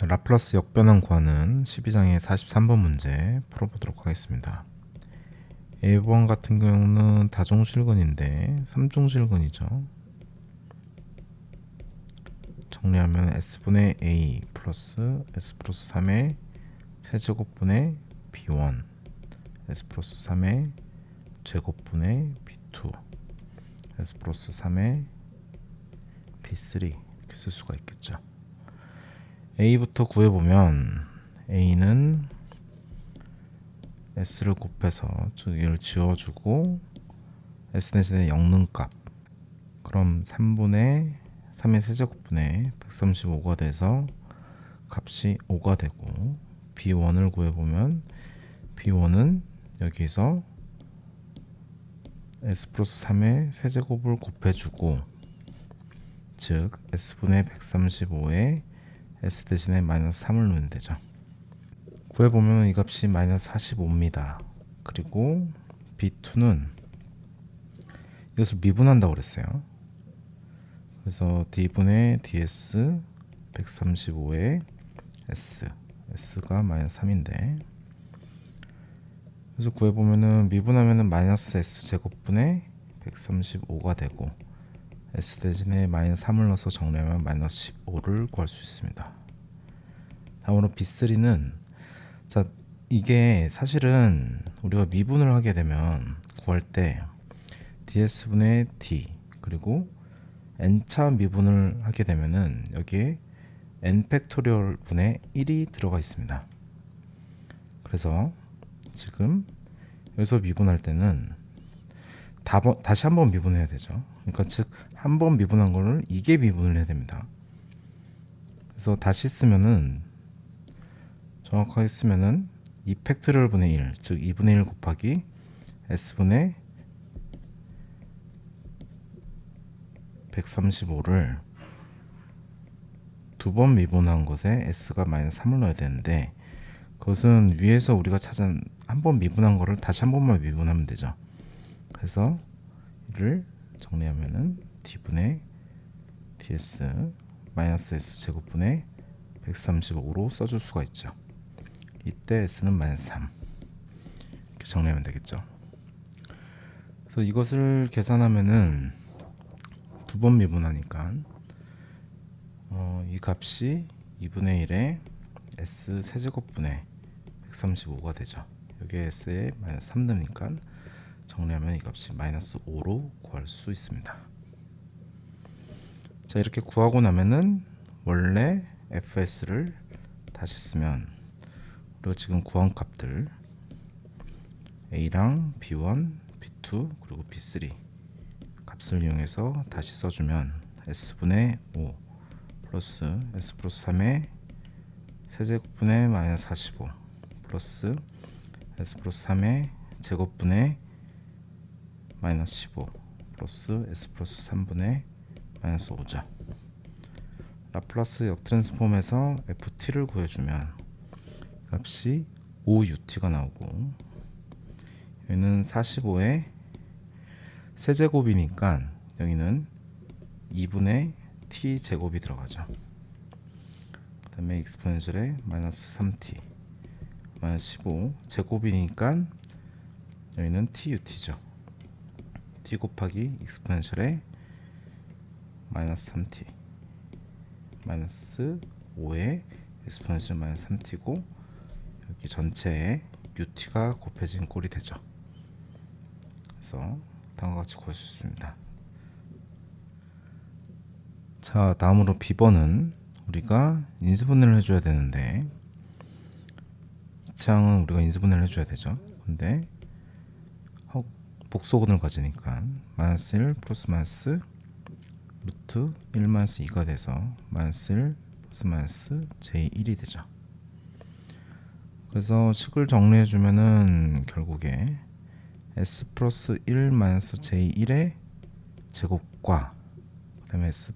자, 라플라스 역변환 구하는 12장의 43번 문제 풀어보도록 하겠습니다. A번 같은 경우는 다종실근인데 3중실근이죠. 정리하면 S분의 A 플러스 S 플러스 3의 세제곱분의 B1 S 플러스 3의 제곱분의 B2 S 플러스 3의 B3 이렇게 쓸 수가 있겠죠. A부터 구해보면 A는 S를 곱해서 얘를 지워주고 S 대신에 영능값, 그럼 3분의 3의 세제곱분의 135가 돼서 값이 5가 되고, B1을 구해보면 B1은 여기서 S 플러스 3의 세제곱을 곱해주고, 즉 S분의 135에 S 대신에 마이너스 3을 넣으면 되죠. 구해보면 이 값이 마이너스 45입니다. 그리고 B2는 이것을 미분한다고 그랬어요. 그래서 D분의 DS 135에 S가 마이너스 3인데, 그래서 구해보면은 미분하면은 마이너스 S 제곱분의 135가 되고, S 대신에 마이너스 3을 넣어서 정리하면 마이너스 15를 구할 수 있습니다. 다음으로 B3는, 자, 이게 사실은 우리가 미분을 하게 되면 구할 때 DS분의 D 그리고 n차 미분을 하게 되면은 여기에 n 팩토리얼 분의 1이 들어가 있습니다. 그래서 지금 여기서 미분할 때는 다시 한번 미분해야 되죠. 그러니까 즉 한 번 미분한 거를 2개 미분을 해야 됩니다. 그래서 다시 쓰면은, 정확하게 쓰면은 2 팩토리얼 분의 1, 즉 2분의 1 곱하기 S분의 135를 두 번 미분한 것에 S가 마이너스 3을 넣어야 되는데, 그것은 위에서 우리가 찾은 한 번 미분한 거를 다시 한 번만 미분하면 되죠. 그래서 이를 정리하면은 D분의 DS 마이너스 S 제곱분의 135로 써줄 수가 있죠. 이때 S는 마이너스 3 이렇게 정리하면 되겠죠. 그래서 이것을 계산하면은 두 번 미분하니까 이 값이 2분의 1에 S 세제곱분의 135가 되죠. 여기에 S에 마이너스 3 넣으니까 정리하면 이 값이 마이너스 5로 구할 수 있습니다. 자, 이렇게 구하고 나면은 원래 FS를 다시 쓰면 우리가 지금 구한 값들 A랑 B1, B2 그리고 B3 값을 이용해서 다시 써주면 S분의 5 플러스 S 플러스 3의 세제곱분의 마이너스 45 플러스 S 플러스 3의 제곱분의 마이너스 15 플러스 S 플러스 3분의 마이너스 5죠. 라플라스 역트랜스폼에서 FT를 구해주면 값이 5UT가 나오고, 여기는 45의 세제곱이니까 여기는 2분의 T 제곱이 들어가죠. 그 다음에 익스포넨셜에 마이너스 3T 마이너스 15 제곱이니까 여기는 TUT죠. T 곱하기 익스포넨셜에 마이너스 3T 마이너스 5의 익스포넨셜 마이너스 3T고, 여기 전체에 UT가 곱해진 꼴이 되죠. 그래서 다음과 같이 구할 수 있습니다. 자, 다음으로 B번은 우리가 인수분해를 해줘야 되는데, 이 창은 우리가 인수분해를 해줘야 되죠. 근데 복소근을 가지니까 마이너스 1 플러스 마이너스 루트 1 마이너스 2가 돼서 마이너스 1 플러스 마이너스 j1이 되죠. 그래서 식을 정리해 주면은 결국에 s 플러스 1 마이너스 j1의 제곱과 그 다음에 s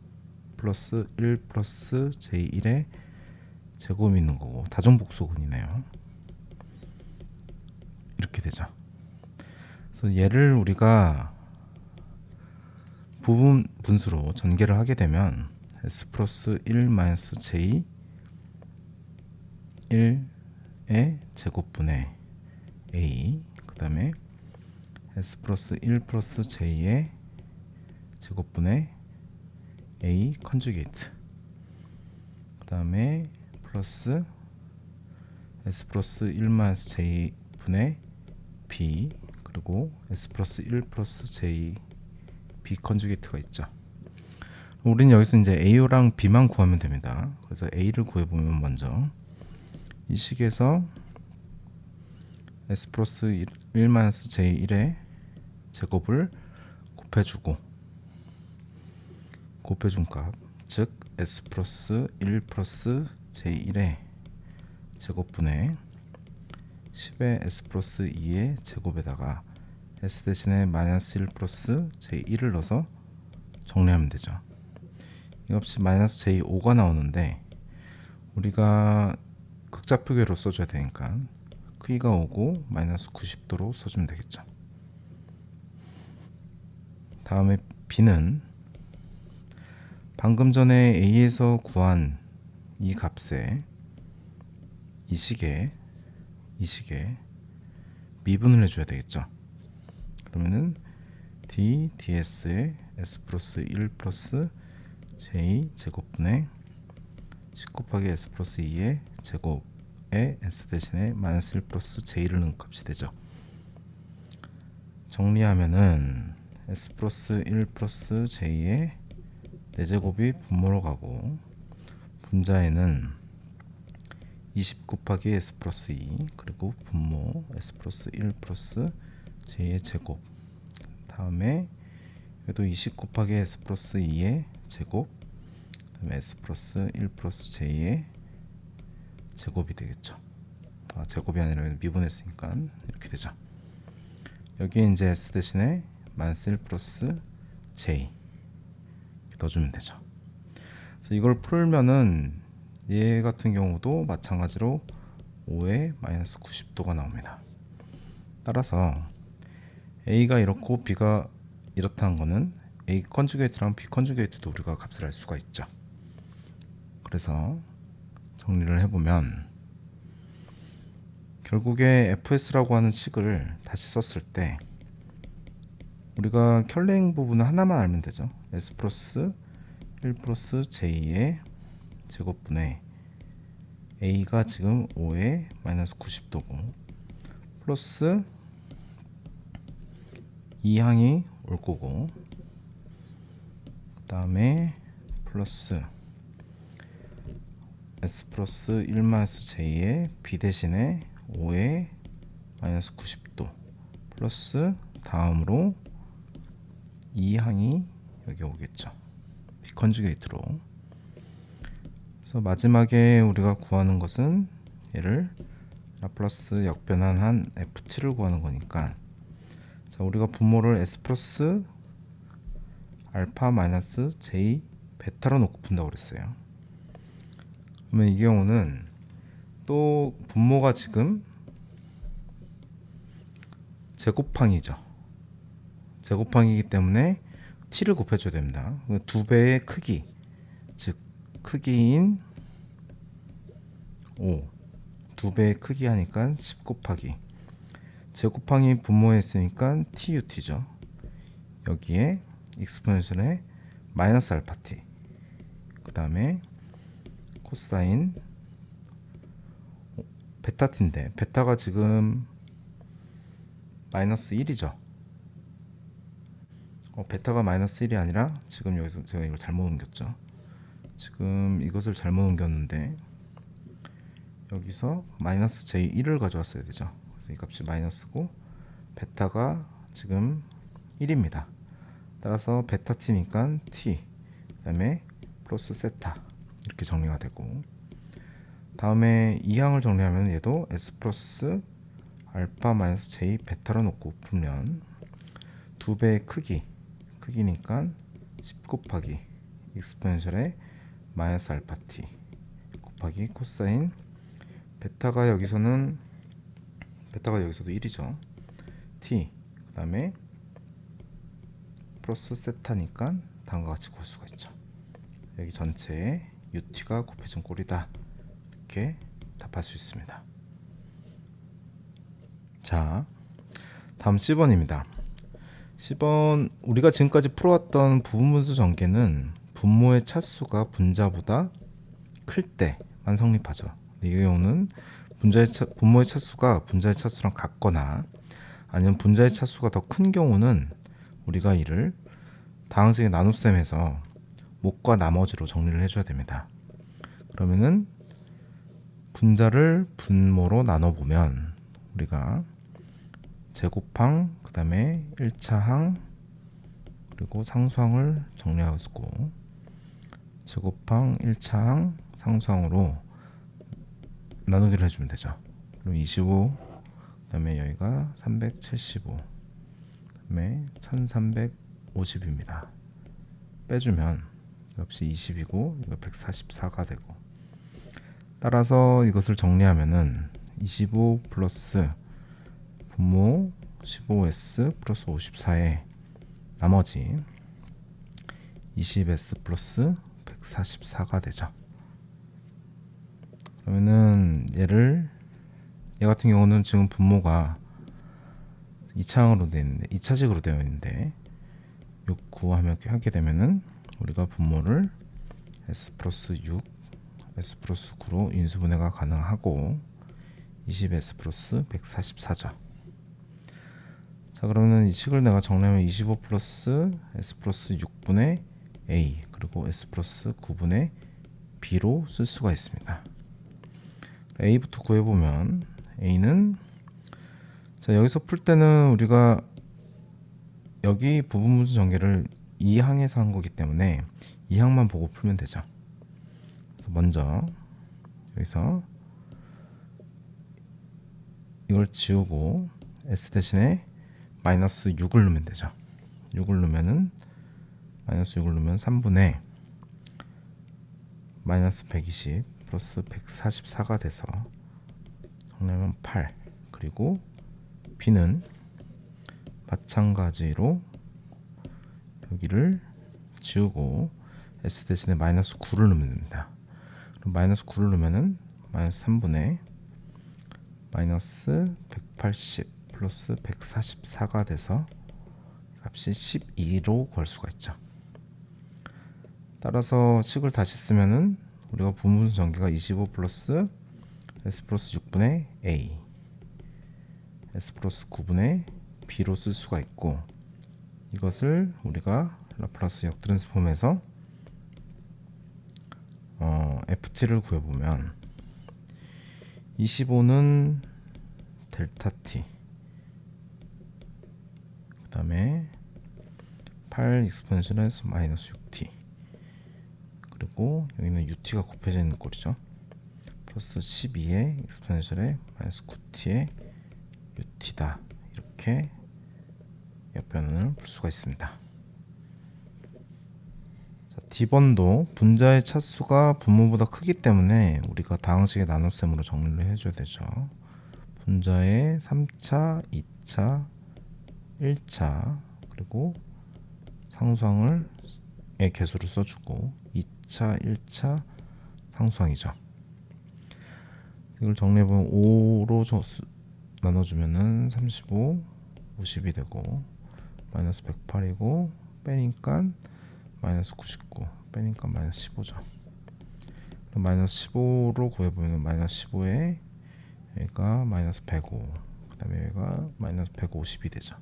플러스 1 플러스 j1의 제곱이 있는 거고, 다정복소근이네요. 이렇게 되죠. 그래서 얘를 우리가 부분 분수로 전개를 하게 되면 S 플러스 1 마이너스 J 1의 제곱분의 a, 그 다음에 s 플러스 1 플러스 j의 제곱분의 a 컨주게이트, 그 다음에 플러스 s 플러스 1 마이너스 j 분의 b, 그리고 s 플러스 1 플러스 j b 컨주게이트가 있죠. 우리는 여기서 이제 a랑 b만 구하면 됩니다. 그래서 a를 구해보면 먼저 이 식에서 s 플러스 1 마이너스 j1의 제곱을 곱해준 값, 즉 s 플러스 1 플러스 j1의 제곱분의 10의 s 플러스 2의 제곱에다가 s 대신에 마이너스 1 플러스 j1을 넣어서 정리하면 되죠. 이 값이 마이너스 j5가 나오는데 우리가 극좌표계로 써줘야 되니까 크기가 5고 마이너스 90도로 써주면 되겠죠. 다음에 b는 방금 전에 a에서 구한 이 값에 이 식에 미분을 해줘야 되겠죠. 그러면은 d ds의 s 플러스 1 플러스 j 제곱분의 10 곱하기 s 플러스 2의 제곱에 s 대신에 마이너스 1 플러스 j를 넣은 값이 되죠. 정리하면은 s 플러스 1 플러스 j의 4제곱이 분모로 가고 분자에는 20 곱하기 s 플러스 2 그리고 분모 s 플러스 1 플러스 j의 제곱, 다음에 여기도 20 곱하기 s 플러스 2의 제곱, 그다음에 s 플러스 1 플러스 j의 제곱이 되겠죠. 제곱이 아니라 미분했으니까 이렇게 되죠. 여기에 이제 s 대신에 마이너스 1 플러스 j 넣어주면 되죠. 그래서 이걸 풀면은 얘 같은 경우도 마찬가지로 5에 마이너스 90도가 나옵니다. 따라서 a가 이렇고 b가 이렇다는 거는 a 컨주게이트랑 b 컨주게이트도 우리가 값을 알 수가 있죠. 그래서 정리를 해보면 결국에 fs라고 하는 식을 다시 썼을 때 우리가 켤레인 부분은 하나만 알면 되죠. s 플러스 1 플러스 j의 제곱분의 a가 지금 5에 마이너스 90도고 플러스 2항이 올 거고, 그 다음에 플러스 s 플러스 1 마이너스 j의 b 대신에 5에 마이너스 90도 플러스 다음으로 2항이 여기 오겠죠. b 컨주게이트로. 그래서 마지막에 우리가 구하는 것은 얘를 라플라스 역변환한 ft를 구하는 거니까, 자, 우리가 분모를 s 플러스 알파 마이너스 j 베타로 놓고 푼다고 그랬어요. 그러면 이 경우는 또 분모가 지금 제곱항이죠. 제곱항이기 때문에 t를 곱해줘야 됩니다. 2배의 크기, 즉 크기인 5, 2배의 크기 하니까 10 곱하기 제곱항이 분모했으니까 tut죠. 여기에 익스포넨셜의 마이너스 알파 t, 그 다음에 코사인 베타 t인데 베타가 지금 마이너스 1이죠. 베타가 마이너스 1이 아니라 지금 여기서 제가 이걸 잘못 옮겼죠. 지금 이것을 잘못 옮겼는데 여기서 마이너스 j1을 가져왔어야 되죠. 그래서 이 값이 마이너스고 베타가 지금 1입니다. 따라서 베타 t니까 t, 그 다음에 플러스 세타 이렇게 정리가 되고, 다음에 2항을 정리하면 얘도 s 플러스 알파 마이너스 j 베타로 놓고 풀면 2배의 크기니까 10 곱하기 익스포넨셜의 마이너스 알파 t 곱하기 코사인 베타가 여기서도 1이죠. t, 그 다음에 플러스 세타니까 다음과 같이 구할 수가 있죠. 여기 전체에 ut가 곱해진 꼴이다, 이렇게 답할 수 있습니다. 자, 다음 C번입니다. C번, 우리가 지금까지 풀어왔던 부분분수 전개는 분모의 차수가 분자보다 클 때만 성립하죠. 이 경우는 분모의 차수가 분자의 차수랑 같거나 아니면 분자의 차수가 더 큰 경우는 우리가 이를 다항식의 나눗셈에서 목과 나머지로 정리를 해줘야 됩니다. 그러면은 분자를 분모로 나눠보면 우리가 제곱항, 그 다음에 1차항, 그리고 상수항을 정리하고 있고, 제곱항, 1차항, 상수항으로 나누기를 해주면 되죠. 그럼 25, 그 다음에 여기가 375, 그 다음에 1350입니다. 빼주면 역시 20이고 이거 144가 되고, 따라서 이것을 정리하면은 25 플러스 분모 15s 플러스 54에 나머지 20s 플러스 144가 되죠. 그러면은 얘 같은 경우는 지금 분모가 2차항으로 되어 있는데 2차식으로 되어 있는데 6, 9 하게 되면은 우리가 분모를 s 플러스 6, s 플러스 9로 인수분해가 가능하고 20s 플러스 144죠. 자, 그러면 이 식을 내가 정리하면 25 플러스 s 플러스 6분의 a 그리고 s 플러스 9분의 b로 쓸 수가 있습니다. a부터 구해보면 a는, 자, 여기서 풀 때는 우리가 여기 부분분수 전개를 2항에서 한 거기 때문에 2항만 보고 풀면 되죠. 그래서 먼저 여기서 이걸 지우고 s 대신에 마이너스 6을 넣으면 되죠. 6을 넣으면은 마이너스 6을 넣으면 3분의 마이너스 120 플러스 144가 돼서 정리하면 8, 그리고 b는 마찬가지로 여기를 지우고 s 대신에 마이너스 9를 넣으면 됩니다. 그럼 마이너스 9를 넣으면은 마이너스 3분의 마이너스 180 플러스 144가 돼서 값이 12로 구할 수가 있죠. 따라서 식을 다시 쓰면은 우리가 분분수 전개가 25 플러스 s 플러스 6분의 a, s 플러스 9분의 b로 쓸 수가 있고, 이것을 우리가 라플라스 역트랜스폼에서 ft를 구해보면 25는 델타 t, 그 다음에 8 익스포넨셜에서 마이너스 6t, 그리고 여기는 ut가 곱해져 있는 꼴이죠. 플러스 12의 익스포넨셜에 마이너스 9t의 ut다. 이렇게 역변을 풀 수가 있습니다. 자, D번도 분자의 차수가 분모보다 크기 때문에 우리가 다항식의 나눗셈으로 정리를 해줘야 되죠. 분자의 3차, 2차, 1차, 그리고 상수항을 개수를 써주고 2차, 1차 상수항이죠. 이걸 정리해보면 5로 나눠주면은 35, 50이 되고 마이너스 108이고 빼니까 마이너스 99, 빼니까 마이너스 15죠. 그럼 마이너스 15로 구해보면 마이너스 15에 여기가 마이너스 105, 그 다음에 여기가 마이너스 150이 되죠.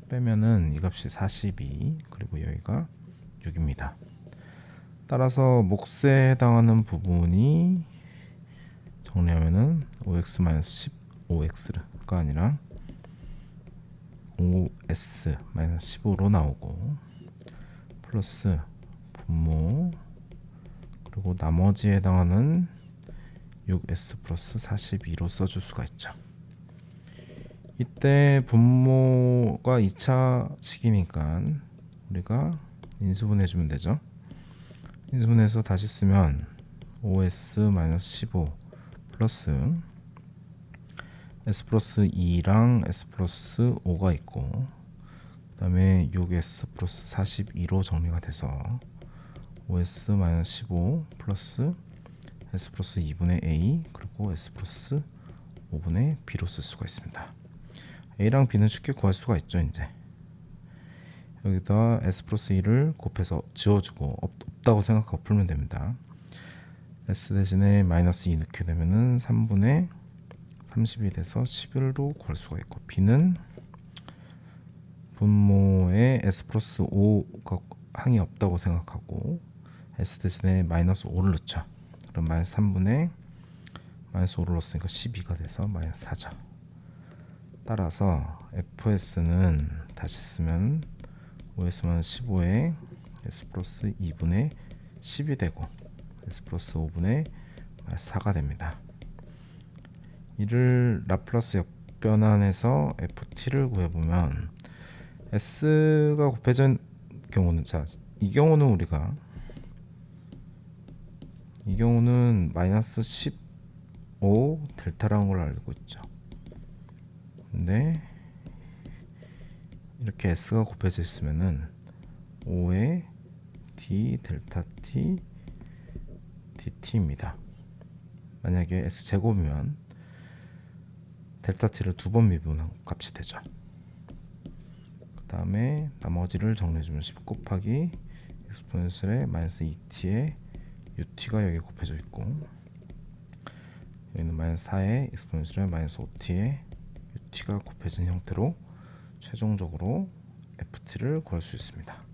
빼면은 이 값이 42, 그리고 여기가 6입니다. 따라서 몫에 해당하는 부분이 정리하면은 5x-15x가 아니라 5s-15로 나오고, 플러스 분모 그리고 나머지에 해당하는 6s 플러스 42로 써줄 수가 있죠. 이때 분모가 2차 식이니까 우리가 인수분해주면 되죠. 인수분해해서 다시 쓰면 5s-15 플러스 s 플러스 2랑 s 플러스 5가 있고, 그 다음에 6s 플러스 42로 정리가 돼서 5s-15 플러스 s 플러스 2분의 a 그리고 s 플러스 5분의 b로 쓸 수가 있습니다. a랑 b는 쉽게 구할 수가 있죠. 이제 여기다 s 플러스 2를 곱해서 지워주고 없다고 생각하고 풀면 됩니다. s 대신에 마이너스 2 넣게 되면은 3분의 30이 돼서 11로 구할 수가 있고, b는 분모에 s 플러스 5가 항이 없다고 생각하고 s 대신에 마이너스 5를 넣죠. 그럼 마이너스 3분의 마이너스 5를 넣었으니까 12가 돼서 마이너스 4죠. 따라서 fs는 다시 쓰면 5s는 15에 s 플러스 2분의 10이 되고 s 플러스 5분의 마이너스 4가 됩니다. 이를 라플라스 역변환해서 ft를 구해보면 s가 곱해진 경우는, 자, 이 경우는 마이너스 15 델타라는 걸 알고 있죠. 근데 이렇게 s가 곱해져 있으면은 5의 d 델타 t dt입니다. 만약에 s 제곱이면 델타 t를 두 번 미분한 값이 되죠. 그 다음에 나머지를 정리해주면 10 곱하기 익스포넨셜의 마이너스 2t에 ut가 여기 곱해져 있고, 여기는 마이너스 4에 익스포넨셜의 마이너스 5t에 ut가 곱해진 형태로 최종적으로 ft를 구할 수 있습니다.